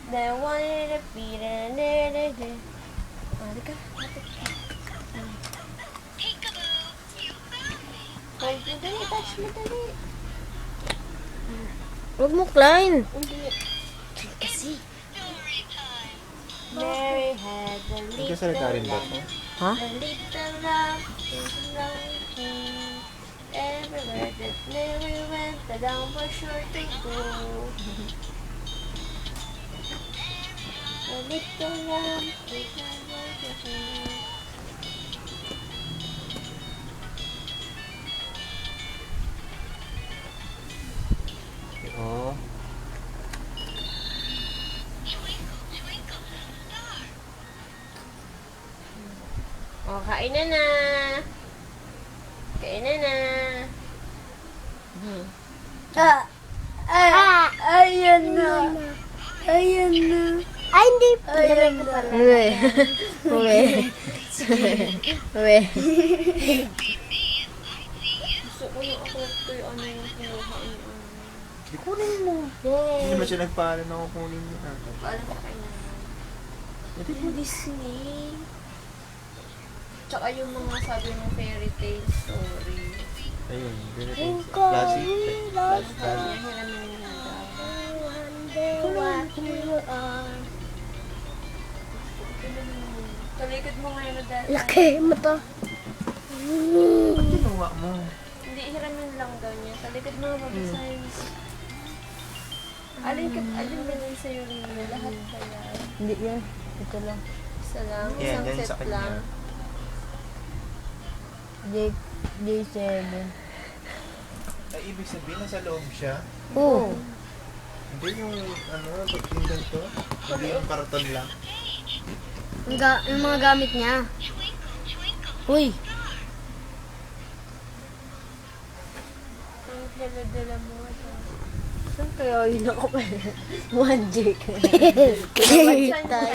They wanted to be there. Halika. Hold mo dali, touch mo dali. Huwag mo, Klein. Hindi. Kasi. Mary had a Hindi ka sa nagkarin ba ito? Ha? A little love, everywhere that Mary went, the down was sure to go. A little love, Oo. oh, kain na na. Kain na na. Ayan na. Ayan na. Ay, hindi. Ayan na. Uwe. Uwe. Uwe. Gusto ko yung ako ito yung ano yung kinuha yung Di kunin mo. Hindi naman siya nagpaalam na kukunin niya. Paalam ka kay nanay. Hindi Yung Disney. Tsaka yung mga sabi ng fairy tale story. Ayun. Classic. Classic. Sabi niya, hiramin niya daw. Talikod mo ngayon na dahil. Laki mo to. Ba't ginawa mo? Hindi, hiramin lang daw niya. Talikod mo nga babasahin. Alin ba din sa'yo rin? Lahat kaya. Hindi yan. Ito lang. Isa lang, Yan, isang yan sa set kanya. lang. J7. Ay, ibig sabihin nasa loob siya? Oo. Hindi yung ano, pagpindan to? Hindi yung karton lang? Yung mga gamit niya. Uy. Ang dala-dala mo. Saan kaya yun ako pa? 1 Jake. Saan